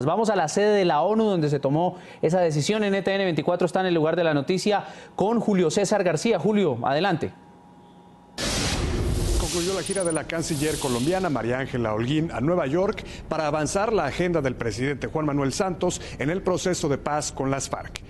Vamos a la sede de la ONU donde se tomó esa decisión. NTN 24 está en el lugar de la noticia con Julio César García. Julio, adelante. Concluyó la gira de la canciller colombiana María Ángela Holguín a Nueva York para avanzar la agenda del presidente Juan Manuel Santos en el proceso de paz con las FARC.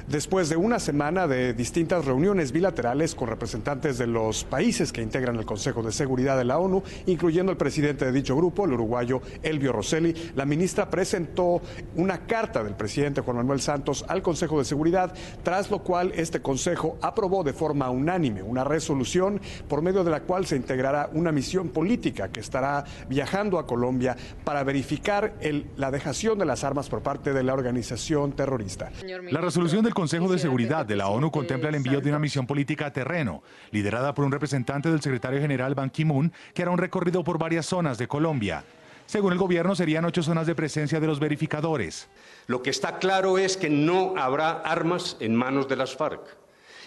Después de una semana de distintas reuniones bilaterales con representantes de los países que integran el Consejo de Seguridad de la ONU, incluyendo el presidente de dicho grupo, el uruguayo Elbio Rosselli, la ministra presentó una carta del presidente Juan Manuel Santos al Consejo de Seguridad, tras lo cual este Consejo aprobó de forma unánime una resolución por medio de la cual se integrará una misión política que estará viajando a Colombia para verificar la dejación de las armas por parte de la organización terrorista. La resolución del Consejo de Seguridad de la ONU contempla el envío de una misión política a terreno, liderada por un representante del secretario general Ban Ki-moon, que hará un recorrido por varias zonas de Colombia. Según el gobierno, serían 8 zonas de presencia de los verificadores. Lo que está claro es que no habrá armas en manos de las FARC.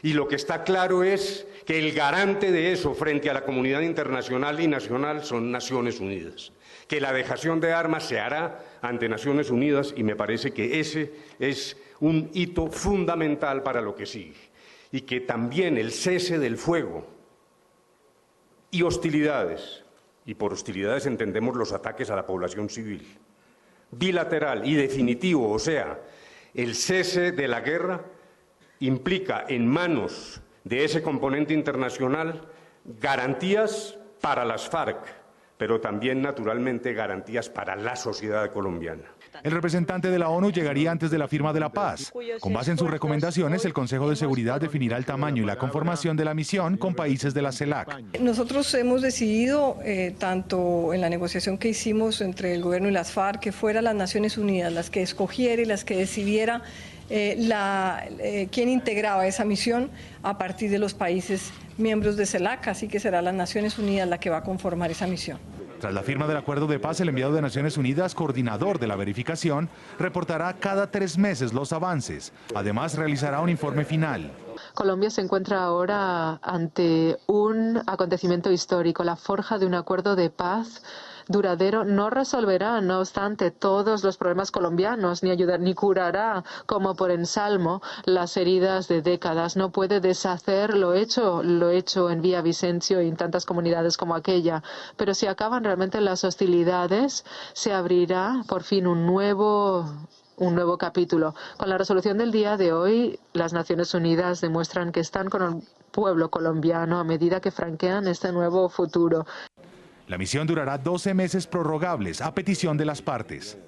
Y lo que está claro es que el garante de eso frente a la comunidad internacional y nacional son Naciones Unidas. Que la dejación de armas se hará ante Naciones Unidas y me parece que ese es un hito fundamental para lo que sigue. Y que también el cese del fuego y hostilidades, y por hostilidades entendemos los ataques a la población civil, bilateral y definitivo, o sea, el cese de la guerra, implica en manos de ese componente internacional garantías para las FARC, pero también naturalmente garantías para la sociedad colombiana. El representante de la ONU llegaría antes de la firma de la paz. Con base en sus recomendaciones, el Consejo de Seguridad definirá el tamaño y la conformación de la misión con países de la CELAC. Nosotros hemos decidido, tanto en la negociación que hicimos entre el gobierno y las FARC, que fuera las Naciones Unidas las que escogiera y las que decidiera quién integraba esa misión a partir de los países miembros de CELAC, así que será las Naciones Unidas la que va a conformar esa misión. Tras la firma del acuerdo de paz, el enviado de Naciones Unidas, coordinador de la verificación, reportará cada 3 meses los avances. Además, realizará un informe final. Colombia se encuentra ahora ante un acontecimiento histórico, la forja de un acuerdo de paz duradero. No resolverá, no obstante, todos los problemas colombianos, ni curará, como por ensalmo, las heridas de décadas. No puede deshacer lo hecho en Villavicencio y en tantas comunidades como aquella. Pero si acaban realmente las hostilidades, se abrirá por fin un nuevo capítulo. Con la resolución del día de hoy, las Naciones Unidas demuestran que están con el pueblo colombiano a medida que franquean este nuevo futuro. La misión durará 12 meses prorrogables a petición de las partes.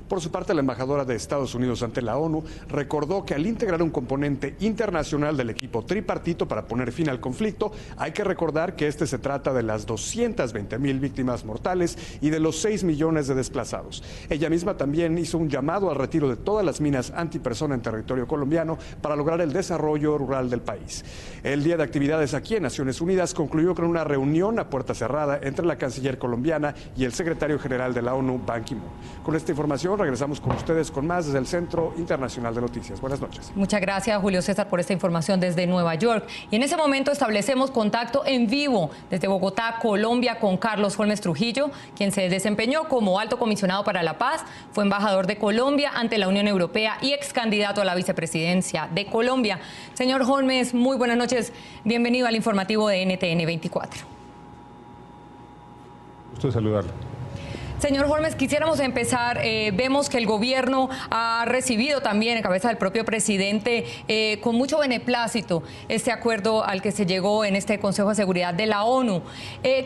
Por su parte, la embajadora de Estados Unidos ante la ONU recordó que al integrar un componente internacional del equipo tripartito para poner fin al conflicto, hay que recordar que se trata de las 220,000 víctimas mortales y de los 6 millones de desplazados. Ella misma también hizo un llamado al retiro de todas las minas antipersona en territorio colombiano para lograr el desarrollo rural del país. El día de actividades aquí en Naciones Unidas concluyó con una reunión a puerta cerrada entre la canciller colombiana y el secretario general de la ONU, Ban Ki-moon. Con esta información regresamos con ustedes con más desde el Centro Internacional de Noticias. Buenas noches. Muchas gracias, Julio César, por esta información desde Nueva York. Y en ese momento establecemos contacto en vivo desde Bogotá, Colombia, con Carlos Holmes Trujillo, quien se desempeñó como alto comisionado para la paz, fue embajador de Colombia ante la Unión Europea y ex candidato a la vicepresidencia de Colombia. Señor Holmes, muy buenas noches. Bienvenido al informativo de NTN 24. Gusto saludarlo. Señor Holmes, quisiéramos empezar. Vemos que el gobierno ha recibido también, en cabeza del propio presidente, con mucho beneplácito este acuerdo al que se llegó en este Consejo de Seguridad de la ONU.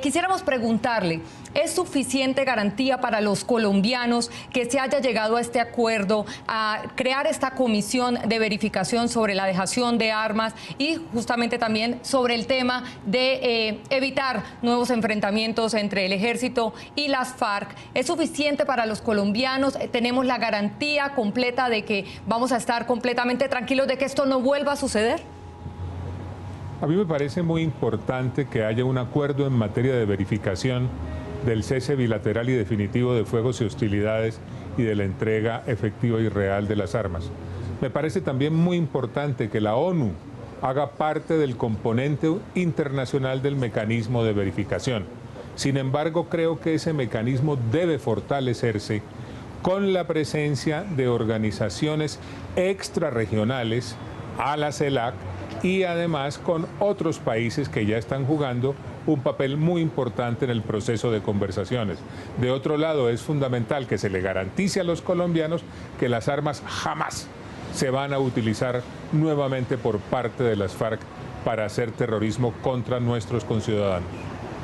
Quisiéramos preguntarle, ¿es suficiente garantía para los colombianos que se haya llegado a este acuerdo, a crear esta comisión de verificación sobre la dejación de armas y justamente también sobre el tema de evitar nuevos enfrentamientos entre el ejército y las FARC? ¿Es suficiente para los colombianos? ¿Tenemos la garantía completa de que vamos a estar completamente tranquilos de que esto no vuelva a suceder? A mí me parece muy importante que haya un acuerdo en materia de verificación del cese bilateral y definitivo de fuegos y hostilidades y de la entrega efectiva y real de las armas. Me parece también muy importante que la ONU haga parte del componente internacional del mecanismo de verificación. Sin embargo, creo que ese mecanismo debe fortalecerse con la presencia de organizaciones extrarregionales a la CELAC y además con otros países que ya están jugando un papel muy importante en el proceso de conversaciones. De otro lado, es fundamental que se le garantice a los colombianos que las armas jamás se van a utilizar nuevamente por parte de las FARC para hacer terrorismo contra nuestros conciudadanos.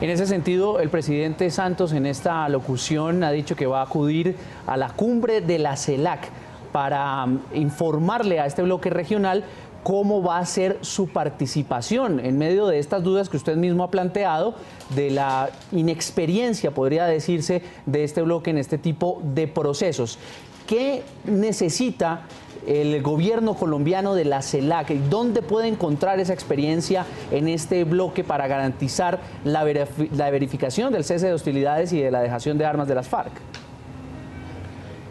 En ese sentido, el presidente Santos en esta locución ha dicho que va a acudir a la cumbre de la CELAC para informarle a este bloque regional cómo va a ser su participación en medio de estas dudas que usted mismo ha planteado, de la inexperiencia, podría decirse, de este bloque en este tipo de procesos. ¿Qué necesita el gobierno colombiano de la CELAC? ¿Dónde puede encontrar esa experiencia en este bloque para garantizar la verificación del cese de hostilidades y de la dejación de armas de las FARC?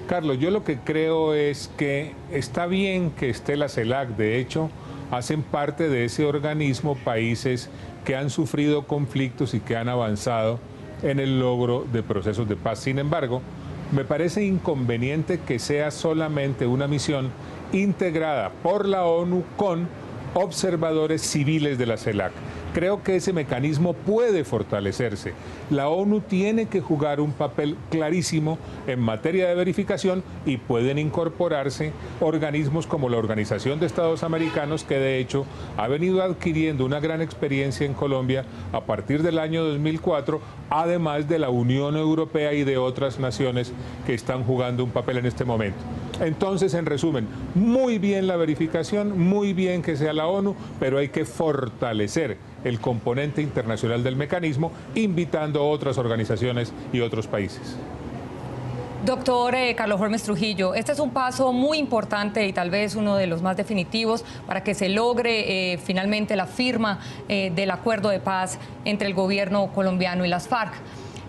Carlos, yo lo que creo es que está bien que esté la CELAC. De hecho, hacen parte de ese organismo países que han sufrido conflictos y que han avanzado en el logro de procesos de paz. Sin embargo, me parece inconveniente que sea solamente una misión integrada por la ONU con observadores civiles de la CELAC. Creo que ese mecanismo puede fortalecerse. La ONU tiene que jugar un papel clarísimo en materia de verificación y pueden incorporarse organismos como la Organización de Estados Americanos, que de hecho ha venido adquiriendo una gran experiencia en Colombia a partir del año 2004, además de la Unión Europea y de otras naciones que están jugando un papel en este momento. Entonces, en resumen, muy bien la verificación, muy bien que sea la ONU, pero hay que fortalecer el componente internacional del mecanismo, invitando a otras organizaciones y otros países. Doctor Carlos Holmes Trujillo, este es un paso muy importante y tal vez uno de los más definitivos para que se logre finalmente la firma del acuerdo de paz entre el gobierno colombiano y las FARC.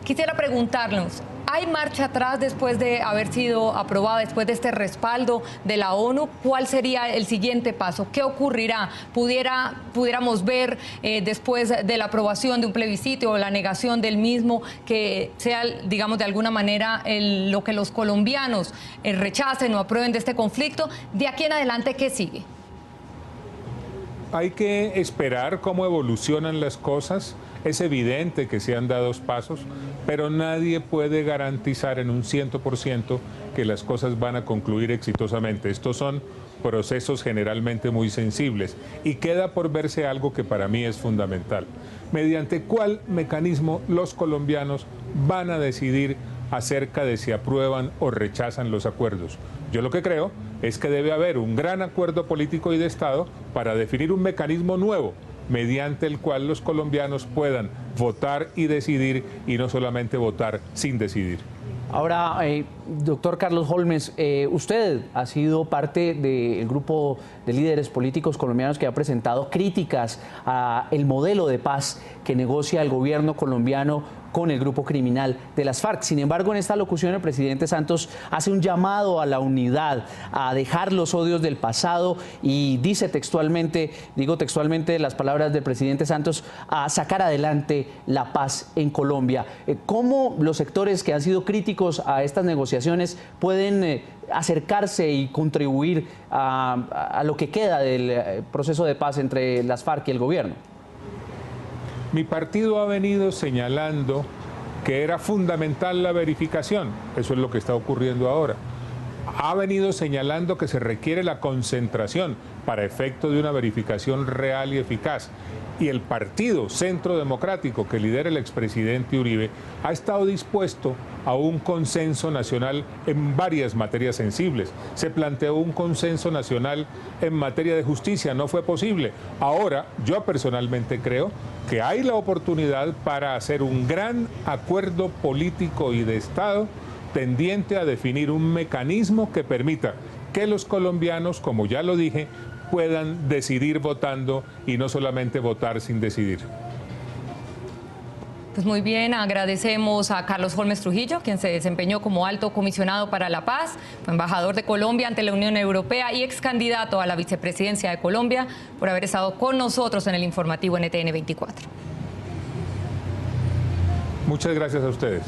Quisiera preguntarnos, ¿hay marcha atrás después de haber sido aprobada, después de este respaldo de la ONU? ¿Cuál sería el siguiente paso? ¿Qué ocurrirá? ¿Pudiéramos ver después de la aprobación de un plebiscito o la negación del mismo que sea, digamos, de alguna manera lo que los colombianos rechacen o aprueben de este conflicto? De aquí en adelante, ¿qué sigue? Hay que esperar cómo evolucionan las cosas. Es evidente que se han dado pasos, pero nadie puede garantizar en un 100% que las cosas van a concluir exitosamente. Estos son procesos generalmente muy sensibles y queda por verse algo que para mí es fundamental. ¿Mediante cuál mecanismo los colombianos van a decidir acerca de si aprueban o rechazan los acuerdos? Yo lo que creo es que debe haber un gran acuerdo político y de Estado para definir un mecanismo nuevo mediante el cual los colombianos puedan votar y decidir y no solamente votar sin decidir. Ahora, doctor Carlos Holmes, usted ha sido parte del grupo de líderes políticos colombianos que ha presentado críticas al modelo de paz que negocia el gobierno colombiano con el grupo criminal de las FARC. Sin embargo, en esta locución el presidente Santos hace un llamado a la unidad, a dejar los odios del pasado y dice textualmente, digo textualmente las palabras del presidente Santos, a sacar adelante la paz en Colombia. ¿Cómo los sectores que han sido críticos a estas negociaciones pueden acercarse y contribuir a lo que queda del proceso de paz entre las FARC y el gobierno? Mi partido ha venido señalando que era fundamental la verificación. Eso es lo que está ocurriendo ahora. Ha venido señalando que se requiere la concentración para efecto de una verificación real y eficaz. Y el partido Centro Democrático que lidera el expresidente Uribe ha estado dispuesto a un consenso nacional en varias materias sensibles. Se planteó un consenso nacional en materia de justicia, no fue posible. Ahora, yo personalmente creo que hay la oportunidad para hacer un gran acuerdo político y de Estado tendiente a definir un mecanismo que permita que los colombianos, como ya lo dije, puedan decidir votando y no solamente votar sin decidir. Pues muy bien, agradecemos a Carlos Holmes Trujillo, quien se desempeñó como alto comisionado para la paz, fue embajador de Colombia ante la Unión Europea y ex candidato a la vicepresidencia de Colombia, por haber estado con nosotros en el informativo NTN 24. Muchas gracias a ustedes.